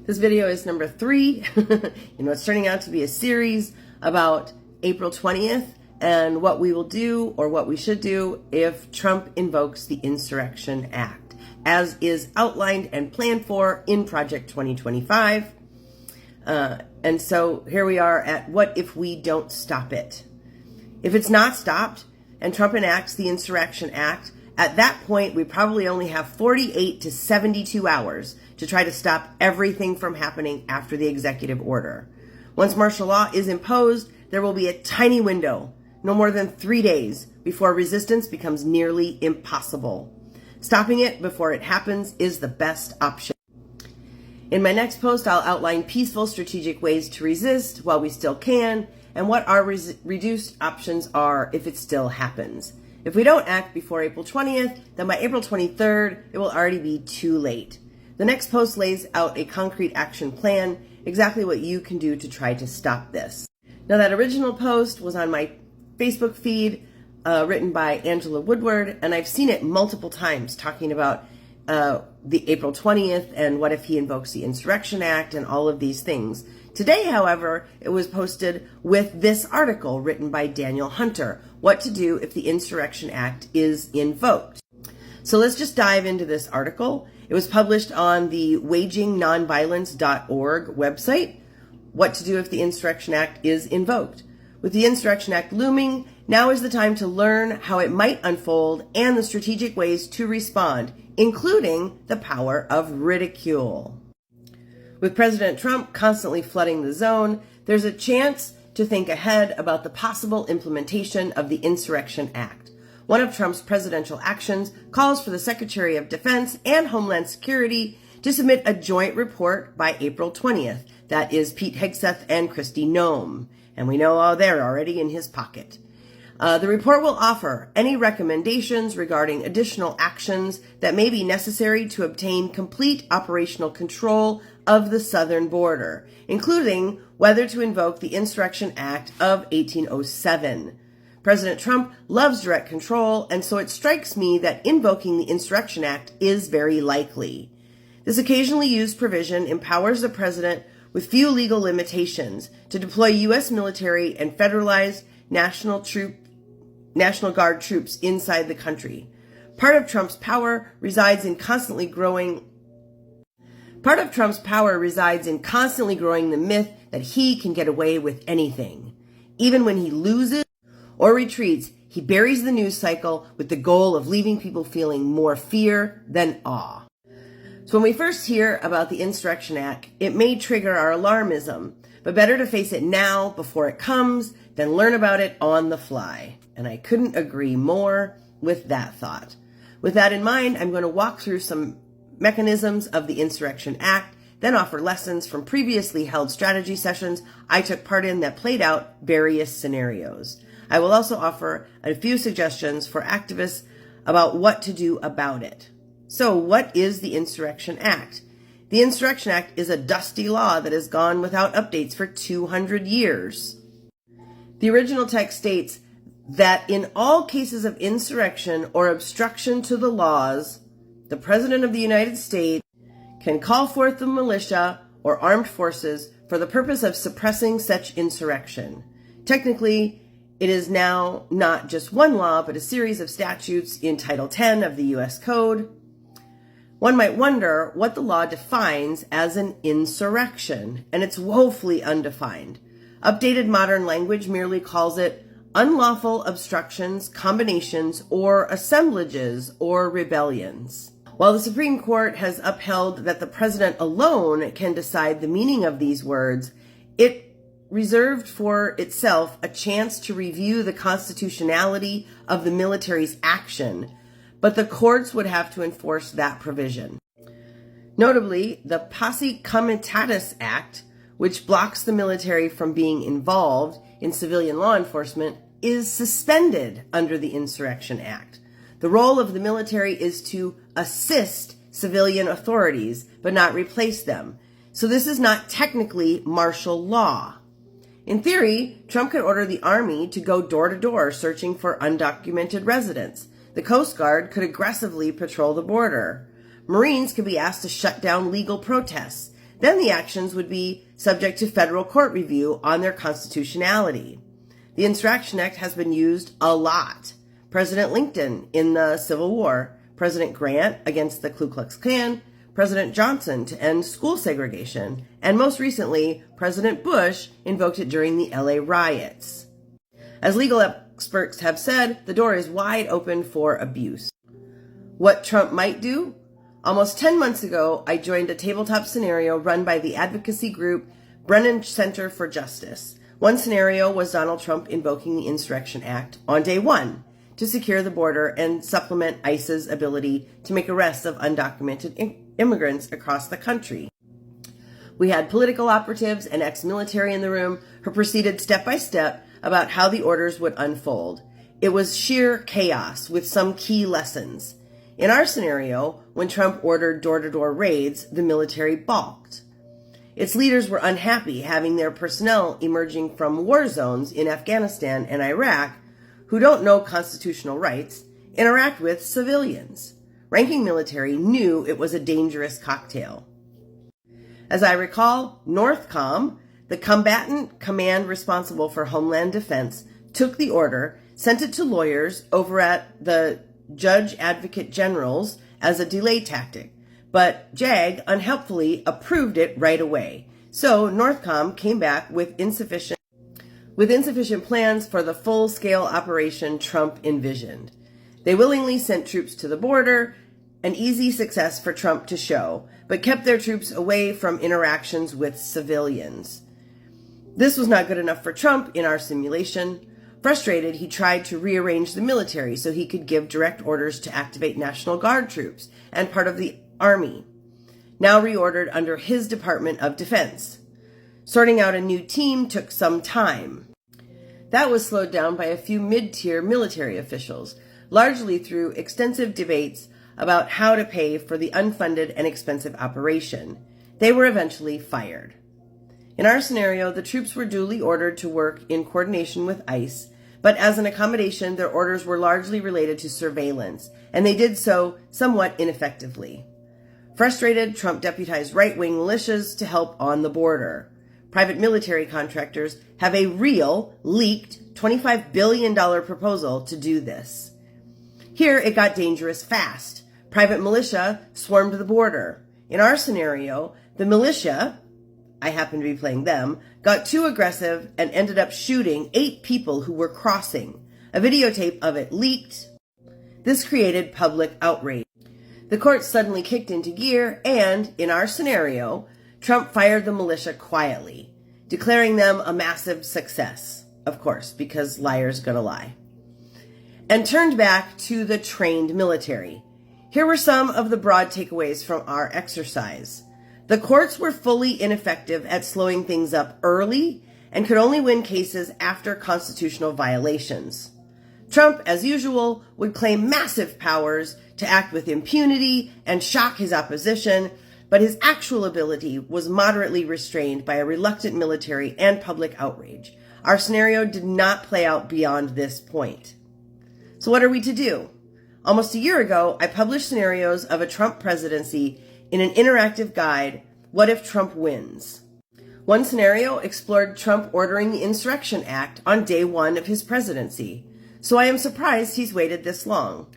This video is number 3. It's turning out to be a series about April 20th and what we will do or what we should do if Trump invokes the Insurrection Act, as is outlined and planned for in Project 2025. And so here we are at what if we don't stop it? If it's not stopped and Trump enacts the Insurrection Act, at that point, we probably only have 48 to 72 hours to try to stop everything from happening after the executive order. Once martial law is imposed, there will be a tiny window, no more than 3 days, before resistance becomes nearly impossible. Stopping it before it happens is the best option. In my next post, I'll outline peaceful strategic ways to resist while we still can, and what our reduced options are if it still happens. If we don't act before April 20th, then by April 23rd, it will already be too late. The next post lays out a concrete action plan, exactly what you can do to try to stop this. Now, that original post was on my Facebook feed, written by Angela Woodward, and I've seen it multiple times talking about the April 20th and what if he invokes the Insurrection Act and all of these things. Today, however, it was posted with this article written by Daniel Hunter, What to Do If the Insurrection Act is Invoked. So let's just dive into this article. It was published on the wagingnonviolence.org website, What to Do If the Insurrection Act is Invoked. With the Insurrection Act looming, now is the time to learn how it might unfold and the strategic ways to respond, including the power of ridicule. With President Trump constantly flooding the zone, there's a chance to think ahead about the possible implementation of the Insurrection Act. One of Trump's presidential actions calls for the Secretary of Defense and Homeland Security to submit a joint report by April 20th. That is Pete Hegseth and Kristi Noem. And we know they're already in his pocket. The report will offer any recommendations regarding additional actions that may be necessary to obtain complete operational control of the southern border, including whether to invoke the Insurrection Act of 1807. President Trump loves direct control, and so it strikes me that invoking the Insurrection Act is very likely. This occasionally used provision empowers the president with few legal limitations to deploy U.S. military and federalized National Guard troops inside the country. Part of Trump's power resides in constantly growing the myth that he can get away with anything. Even when he loses or retreats, he buries the news cycle with the goal of leaving people feeling more fear than awe. So when we first hear about the Insurrection Act, it may trigger our alarmism, but better to face it now before it comes than learn about it on the fly. And I couldn't agree more with that thought. With that in mind, I'm going to walk through some mechanisms of the Insurrection Act, then offer lessons from previously held strategy sessions I took part in that played out various scenarios. I will also offer a few suggestions for activists about what to do about it. So, what is the Insurrection Act? The Insurrection Act is a dusty law that has gone without updates for 200 years. The original text states that in all cases of insurrection or obstruction to the laws, the President of the United States can call forth the militia or armed forces for the purpose of suppressing such insurrection. Technically, it is now not just one law, but a series of statutes in Title 10 of the U.S. Code. One might wonder what the law defines as an insurrection, and it's woefully undefined. Updated modern language merely calls it unlawful obstructions, combinations, or assemblages or rebellions. While the Supreme Court has upheld that the president alone can decide the meaning of these words, it reserved for itself a chance to review the constitutionality of the military's action, but the courts would have to enforce that provision. Notably, the Posse Comitatus Act, which blocks the military from being involved in civilian law enforcement, is suspended under the Insurrection Act. The role of the military is to assist civilian authorities, but not replace them. So this is not technically martial law. In theory, Trump could order the army to go door to door searching for undocumented residents. The Coast Guard could aggressively patrol the border. Marines could be asked to shut down legal protests. then the actions would be subject to federal court review on their constitutionality. The Insurrection Act has been used a lot. President Lincoln in the Civil War, President Grant against the Ku Klux Klan, President Johnson to end school segregation, and most recently, President Bush invoked it during the LA riots. As legal experts have said, the door is wide open for abuse. What Trump might do? Almost 10 months ago, I joined a tabletop scenario run by the advocacy group Brennan Center for Justice. One scenario was Donald Trump invoking the Insurrection Act on day one to secure the border and supplement ICE's ability to make arrests of undocumented immigrants across the country. We had political operatives and ex-military in the room who proceeded step by step about how the orders would unfold. It was sheer chaos with some key lessons. In our scenario, when Trump ordered door-to-door raids, the military balked. Its leaders were unhappy having their personnel emerging from war zones in Afghanistan and Iraq, who don't know constitutional rights, interact with civilians. Ranking military knew it was a dangerous cocktail. As I recall, NORTHCOM, the combatant command responsible for Homeland Defense, took the order, sent it to lawyers over at the Judge Advocate General's as a delay tactic, but JAG unhelpfully approved it right away. So NORTHCOM came back with insufficient plans for the full-scale operation Trump envisioned. They willingly sent troops to the border, an easy success for Trump to show, but kept their troops away from interactions with civilians. This was not good enough for Trump in our simulation. Frustrated, he tried to rearrange the military so he could give direct orders to activate National Guard troops and part of the Army, now reordered under his Department of Defense. Sorting out a new team took some time. That was slowed down by a few mid-tier military officials, largely through extensive debates about how to pay for the unfunded and expensive operation. They were eventually fired. In our scenario, the troops were duly ordered to work in coordination with ICE, but as an accommodation, their orders were largely related to surveillance, and they did so somewhat ineffectively. Frustrated, Trump deputized right-wing militias to help on the border. Private military contractors have a real, leaked $25 billion proposal to do this. Here, it got dangerous fast. Private militia swarmed the border. In our scenario, the militia, I happen to be playing them, got too aggressive and ended up shooting 8 people who were crossing. A videotape of it leaked. This created public outrage. The court suddenly kicked into gear and, in our scenario, Trump fired the militia quietly, declaring them a massive success, of course, because liars gonna lie, and turned back to the trained military. Here were some of the broad takeaways from our exercise. The courts were fully ineffective at slowing things up early and could only win cases after constitutional violations. Trump, as usual, would claim massive powers to act with impunity and shock his opposition, but his actual ability was moderately restrained by a reluctant military and public outrage. Our scenario did not play out beyond this point. So what are we to do? Almost a year ago, I published scenarios of a Trump presidency in an interactive guide, What If Trump Wins? One scenario explored Trump ordering the Insurrection Act on day one of his presidency, so I am surprised he's waited this long.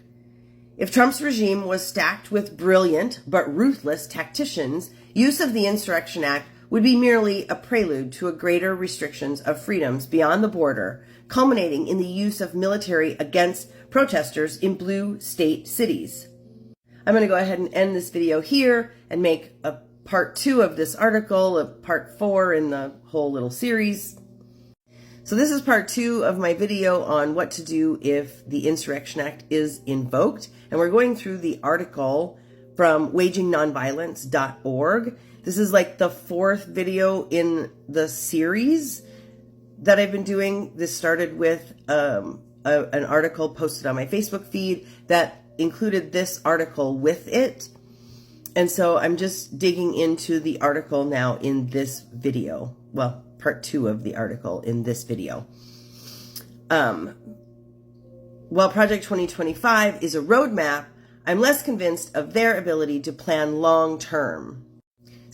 If Trump's regime was stacked with brilliant but ruthless tacticians, use of the Insurrection Act would be merely a prelude to a greater restrictions of freedoms beyond the border, culminating in the use of military against protesters in blue state cities. I'm going to go ahead and end this video here and make a part 2 of this article, a part 4 in the whole little series. So this is part 2 of my video on what to do if the Insurrection Act is invoked. And we're going through the article from wagingnonviolence.org. This is like the 4th video in the series that I've been doing. This started with an article posted on my Facebook feed that included this article with it. And so I'm just digging into the article now in this video. Well, part 2 of the article in this video. While Project 2025 is a roadmap, I'm less convinced of their ability to plan long term.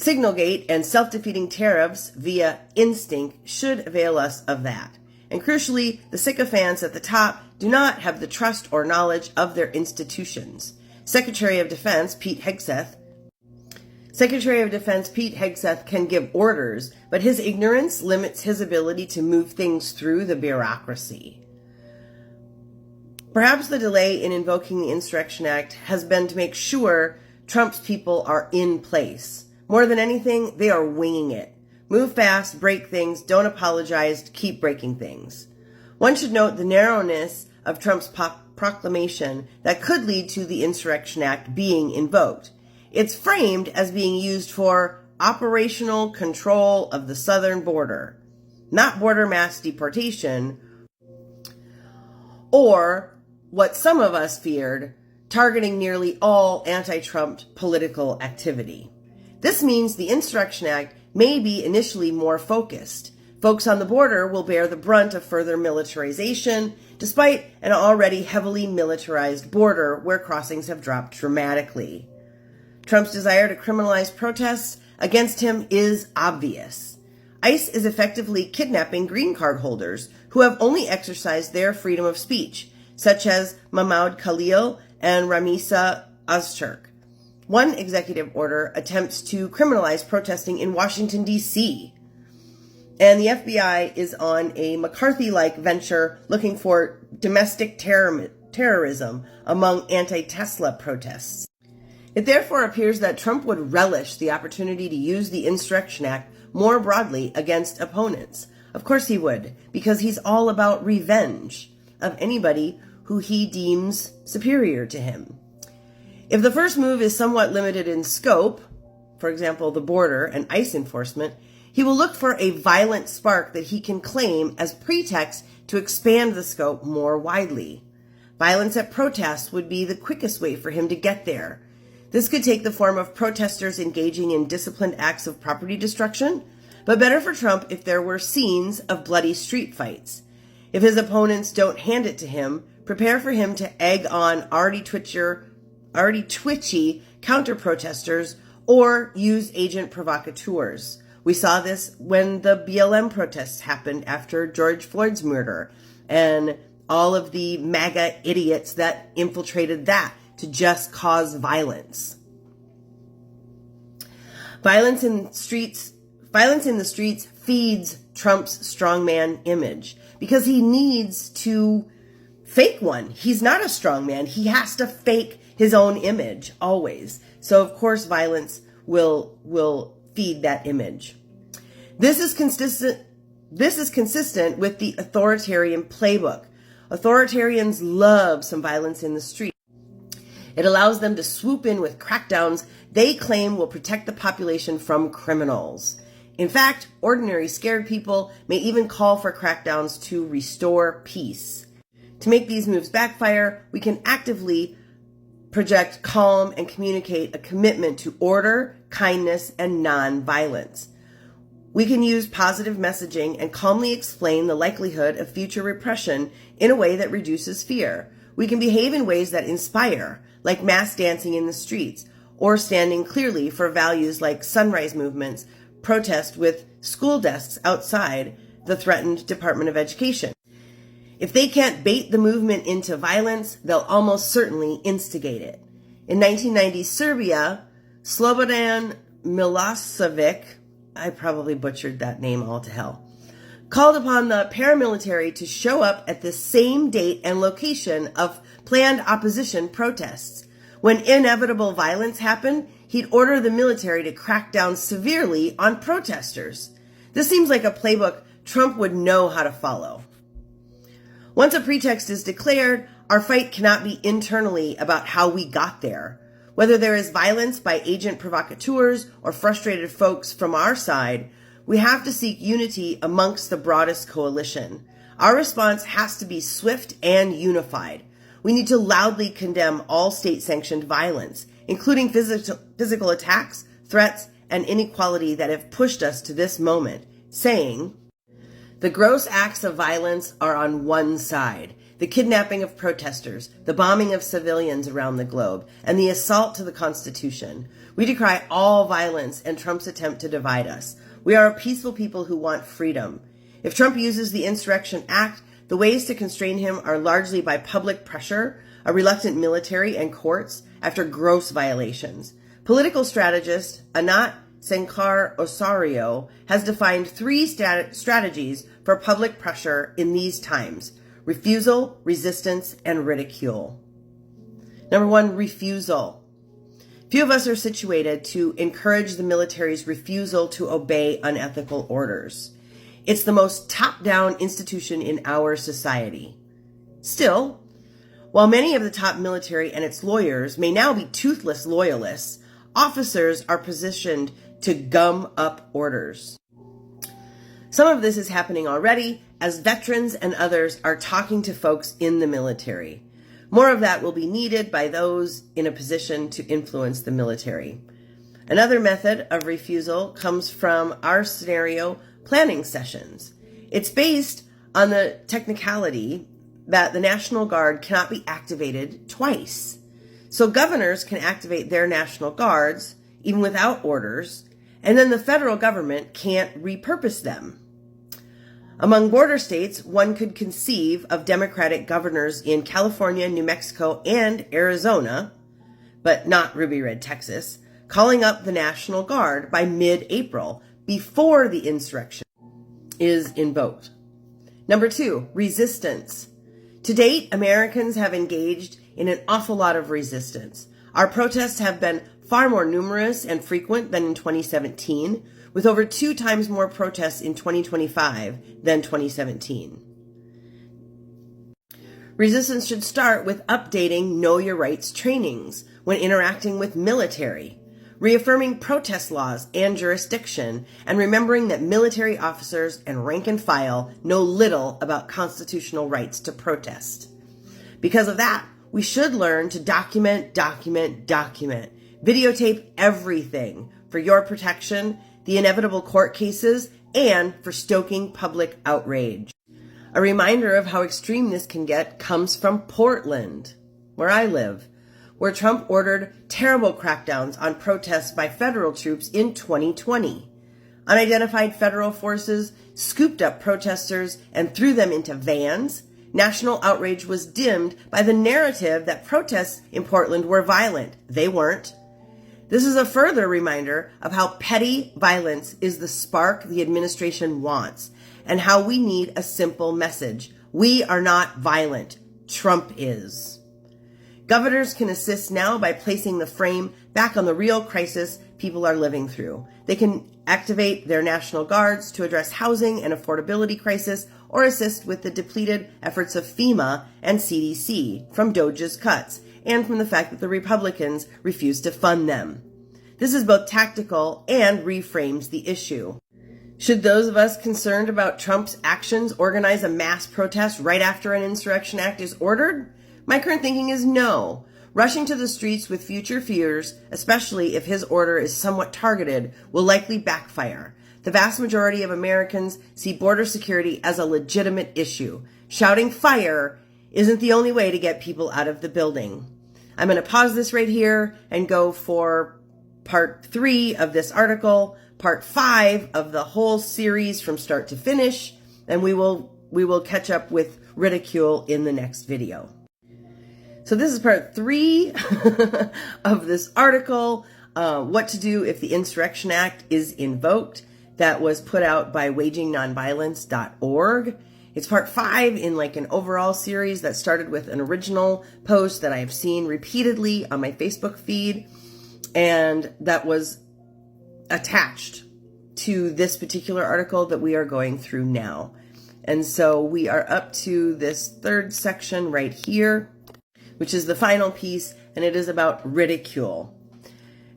Signalgate and self-defeating tariffs via instinct should avail us of that. And crucially, the sycophants at the top do not have the trust or knowledge of their institutions. Secretary of Defense Pete Hegseth can give orders, but his ignorance limits his ability to move things through the bureaucracy. Perhaps the delay in invoking the Insurrection Act has been to make sure Trump's people are in place. More than anything, they are winging it. Move fast, break things, don't apologize, keep breaking things. One should note the narrowness of Trump's proclamation that could lead to the Insurrection Act being invoked. It's framed as being used for operational control of the southern border, not border mass deportation, or what some of us feared, targeting nearly all anti-Trump political activity. This means the Insurrection Act may be initially more focused. Folks on the border will bear the brunt of further militarization, despite an already heavily militarized border where crossings have dropped dramatically. Trump's desire to criminalize protests against him is obvious. ICE is effectively kidnapping green card holders who have only exercised their freedom of speech, such as Mahmoud Khalil and Ramisa Ozturk. One executive order attempts to criminalize protesting in Washington, D.C., and the FBI is on a McCarthy-like venture looking for domestic terrorism among anti-Tesla protests. It therefore appears that Trump would relish the opportunity to use the Insurrection Act more broadly against opponents. Of course he would, because he's all about revenge of anybody who he deems superior to him. If the first move is somewhat limited in scope, for example, the border and ICE enforcement, he will look for a violent spark that he can claim as pretext to expand the scope more widely. Violence at protests would be the quickest way for him to get there. This could take the form of protesters engaging in disciplined acts of property destruction, but better for Trump if there were scenes of bloody street fights. If his opponents don't hand it to him, prepare for him to egg on already twitchy counter-protesters or use agent provocateurs. We saw this when the BLM protests happened after George Floyd's murder, and all of the MAGA idiots that infiltrated that to just cause violence. Violence in the streets feeds Trump's strongman image because he needs to fake one. He's not a strongman. He has to fake his own image always. So of course violence will feed that image. This is consistent with the authoritarian playbook. Authoritarians love some violence in the street. It allows them to swoop in with crackdowns they claim will protect the population from criminals. In fact, ordinary scared people may even call for crackdowns to restore peace. To make these moves backfire, we can actively project calm and communicate a commitment to order, kindness, and non-violence. We can use positive messaging and calmly explain the likelihood of future repression in a way that reduces fear. We can behave in ways that inspire, like mass dancing in the streets, or standing clearly for values like sunrise movements, protest with school desks outside the threatened Department of Education. If they can't bait the movement into violence, they'll almost certainly instigate it. In 1990 Serbia, Slobodan Milosevic, I probably butchered that name all to hell, called upon the paramilitary to show up at the same date and location of planned opposition protests. When inevitable violence happened, he'd order the military to crack down severely on protesters. This seems like a playbook Trump would know how to follow. Once a pretext is declared, our fight cannot be internally about how we got there. Whether there is violence by agent provocateurs or frustrated folks from our side, we have to seek unity amongst the broadest coalition. Our response has to be swift and unified. We need to loudly condemn all state-sanctioned violence, including physical attacks, threats, and inequality that have pushed us to this moment, saying, "The gross acts of violence are on one side. the kidnapping of protesters, the bombing of civilians around the globe, and the assault to the Constitution. We decry all violence and Trump's attempt to divide us. We are a peaceful people who want freedom. If Trump uses the Insurrection Act, the ways to constrain him are largely by public pressure, a reluctant military, and courts after gross violations. Political strategist Anat Senkar-Osorio has defined three strategies for public pressure in these times: refusal, resistance, and ridicule. Number one, refusal. Few of us are situated to encourage the military's refusal to obey unethical orders. It's the most top-down institution in our society. Still, while many of the top military and its lawyers may now be toothless loyalists, officers are positioned to gum up orders. Some of this is happening already as veterans and others are talking to folks in the military. More of that will be needed by those in a position to influence the military. Another method of refusal comes from our scenario planning sessions. It's based on the technicality that the National Guard cannot be activated twice. So governors can activate their National Guards even without orders, and then the federal government can't repurpose them. Among border states, one could conceive of Democratic governors in California, New Mexico, and Arizona, but not Ruby Red, Texas, calling up the National Guard by mid-April before the insurrection is invoked. Number two, resistance. To date, Americans have engaged in an awful lot of resistance. Our protests have been far more numerous and frequent than in 2017, with over 2 times more protests in 2025 than 2017. Resistance should start with updating Know Your Rights trainings when interacting with military, reaffirming protest laws and jurisdiction, and remembering that military officers and rank and file know little about constitutional rights to protest. Because of that, we should learn to document. Videotape everything for your protection, the inevitable court cases, and for stoking public outrage. A reminder of how extreme this can get comes from Portland, where I live, where Trump ordered terrible crackdowns on protests by federal troops in 2020. Unidentified federal forces scooped up protesters and threw them into vans. National outrage was dimmed by the narrative that protests in Portland were violent. They weren't. This is a further reminder of how petty violence is the spark the administration wants, and how we need a simple message. We are not violent. Trump is. Governors can assist now by placing the frame back on the real crisis people are living through. They can activate their National Guards to address housing and affordability crisis, or assist with the depleted efforts of FEMA and CDC from DOJ's cuts, and from the fact that the Republicans refuse to fund them. This is both tactical and reframes the issue. Should those of us concerned about Trump's actions organize a mass protest right after an Insurrection Act is ordered? My current thinking is no. Rushing to the streets with future fears, especially if his order is somewhat targeted, will likely backfire. The vast majority of Americans see border security as a legitimate issue. Shouting fire isn't the only way to get people out of the building. I'm going to pause this right here and go for part 3 of this article, part 5 of the whole series from start to finish, and we will catch up with ridicule in the next video. So this is part 3 of this article, what to do if the Insurrection Act is invoked, that was put out by wagingnonviolence.org. It's part 5 in like an overall series that started with an original post that I have seen repeatedly on my Facebook feed, and that was attached to this particular article that we are going through now. And so we are up to this 3rd section right here, which is the final piece, and it is about ridicule.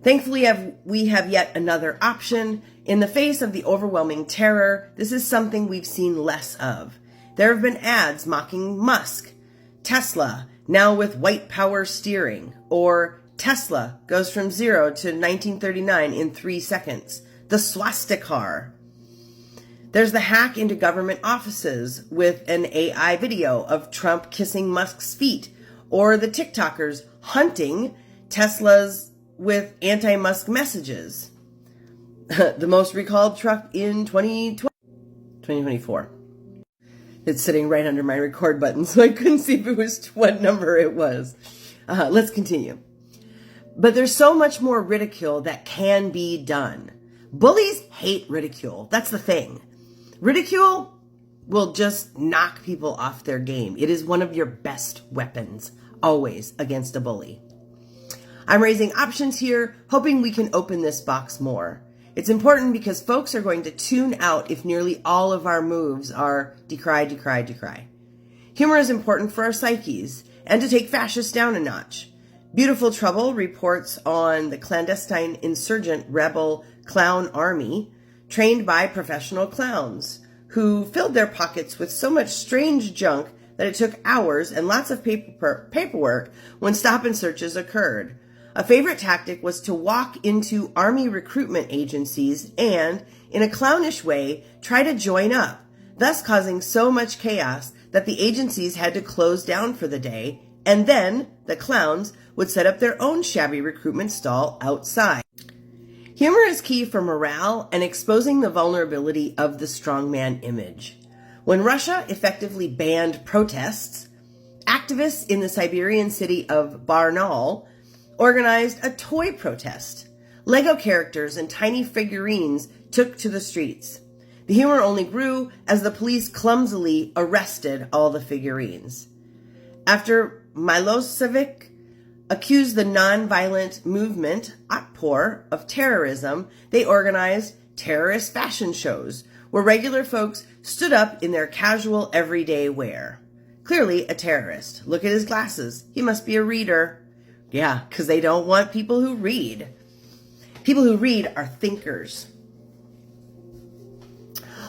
Thankfully, we have yet another option. In the face of the overwhelming terror, this is something we've seen less of. There have been ads mocking Musk, Tesla, now with white power steering, or Tesla goes from 0 to 1939 in 3 seconds, the swastika car. There's the hack into government offices with an AI video of Trump kissing Musk's feet, or the TikTokers hunting Teslas with anti-Musk messages. The most recalled truck in 2024. It's sitting right under my record button, so I couldn't see if it was what number it was. Let's continue. But there's so much more ridicule that can be done. Bullies hate ridicule. That's the thing. Ridicule will just knock people off their game. It is one of your best weapons, always, against a bully. I'm raising options here, hoping we can open this box more. It's important because folks are going to tune out if nearly all of our moves are decry, decry, decry. Humor is important for our psyches and to take fascists down a notch. Beautiful Trouble reports on the clandestine insurgent rebel clown army trained by professional clowns who filled their pockets with so much strange junk that it took hours and lots of paperwork when stop and searches occurred. A favorite tactic was to walk into army recruitment agencies and, in a clownish way, try to join up, thus causing so much chaos that the agencies had to close down for the day, and then the clowns would set up their own shabby recruitment stall outside. Humor is key for morale and exposing the vulnerability of the strongman image. When Russia effectively banned protests, activists in the Siberian city of Barnaul organized a toy protest. Lego characters and tiny figurines took to the streets. The humor only grew as the police clumsily arrested all the figurines. After Milosevic accused the non-violent movement, Otpor, of terrorism, they organized terrorist fashion shows where regular folks stood up in their casual everyday wear. Clearly a terrorist. Look at his glasses. He must be a reader. Yeah, because they don't want people who read. People who read are thinkers.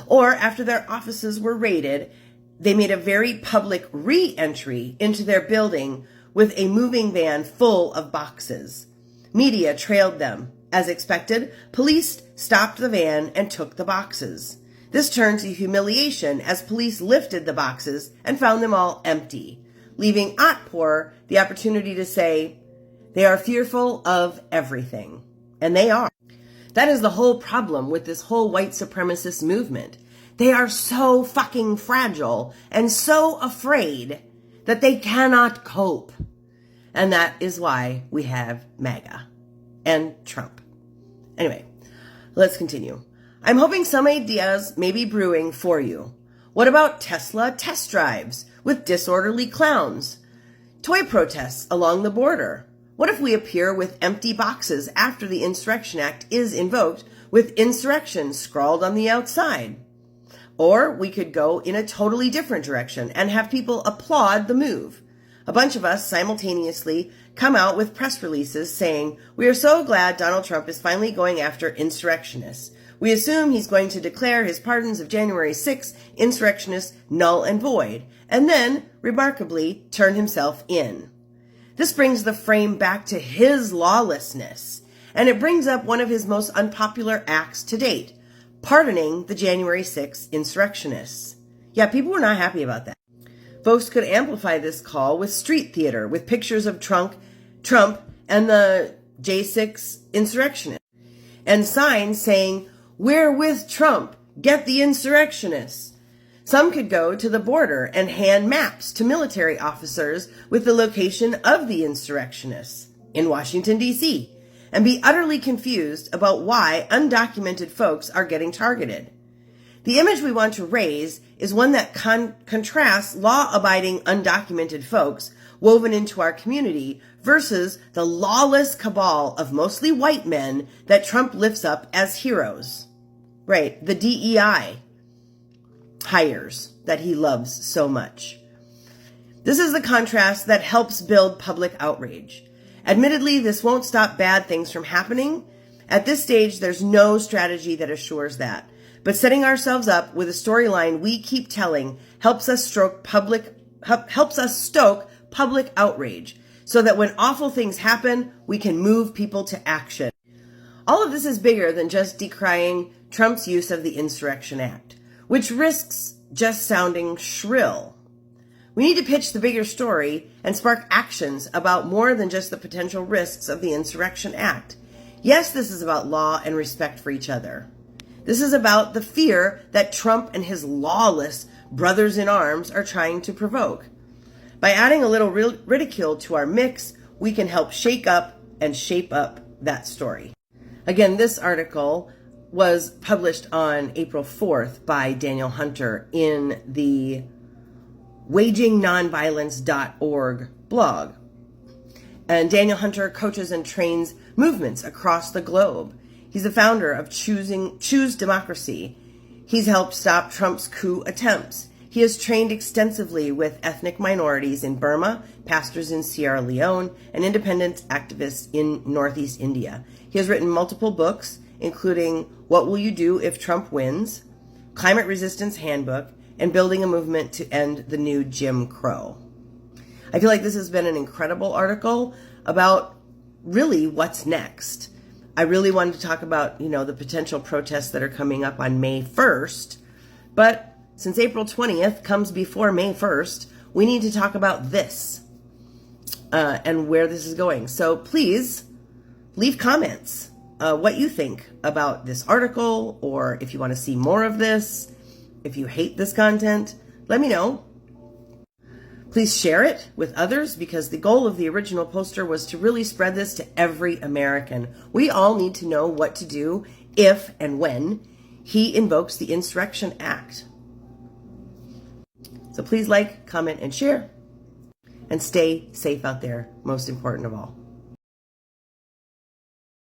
Or after their offices were raided, they made a very public re-entry into their building with a moving van full of boxes. Media trailed them. As expected, police stopped the van and took the boxes. This turned to humiliation as police lifted the boxes and found them all empty, leaving Otpor the opportunity to say, "They are fearful of everything." And they are. That is the whole problem with this whole white supremacist movement. They are so fucking fragile and so afraid that they cannot cope. And that is why we have MAGA and Trump. Anyway, let's continue. I'm hoping some ideas may be brewing for you. What about Tesla test drives with disorderly clowns? Toy protests along the border? What if we appear with empty boxes after the Insurrection Act is invoked with insurrection scrawled on the outside? Or we could go in a totally different direction and have people applaud the move. A bunch of us simultaneously come out with press releases saying, "We are so glad Donald Trump is finally going after insurrectionists. We assume he's going to declare his pardons of January 6th insurrectionists null and void, and then, remarkably, turn himself in." This brings the frame back to his lawlessness, and it brings up one of his most unpopular acts to date, pardoning the January 6th insurrectionists. Yeah, people were not happy about that. Folks could amplify this call with street theater, with pictures of Trump and the J6 insurrectionists, and signs saying, "We're with Trump, get the insurrectionists." Some could go to the border and hand maps to military officers with the location of the insurrectionists in Washington, D.C., and be utterly confused about why undocumented folks are getting targeted. The image we want to raise is one that contrasts law-abiding undocumented folks woven into our community versus the lawless cabal of mostly white men that Trump lifts up as heroes. Right, the DEI hires that he loves so much. This is the contrast that helps build public outrage. Admittedly, this won't stop bad things from happening. At this stage, there's no strategy that assures that. But setting ourselves up with a storyline we keep telling helps us stoke public outrage so that when awful things happen, we can move people to action. All of this is bigger than just decrying Trump's use of the Insurrection Act. which risks just sounding shrill. We need to pitch the bigger story and spark actions about more than just the potential risks of the Insurrection Act. Yes, this is about law and respect for each other. This is about the fear that Trump and his lawless brothers in arms are trying to provoke. By adding a little ridicule to our mix, we can help shake up and shape up that story. Again, this article was published on April 4th by Daniel Hunter in the wagingnonviolence.org blog. And Daniel Hunter coaches and trains movements across the globe. He's the founder of Choose Democracy. He's helped stop Trump's coup attempts. He has trained extensively with ethnic minorities in Burma, pastors in Sierra Leone, and independent activists in Northeast India. He has written multiple books, including What Will You Do If Trump Wins?, Climate Resistance Handbook, and Building a Movement to End the New Jim Crow. I feel like this has been an incredible article about really what's next. I really wanted to talk about, the potential protests that are coming up on May 1st, but since April 20th comes before May 1st, we need to talk about this and where this is going. So please leave comments what you think about this article, or if you want to see more of this, if you hate this content, let me know. Please share it with others, because the goal of the original poster was to really spread this to every American. We all need to know what to do if and when he invokes the Insurrection Act. So please like, comment, and share, and stay safe out there, most important of all.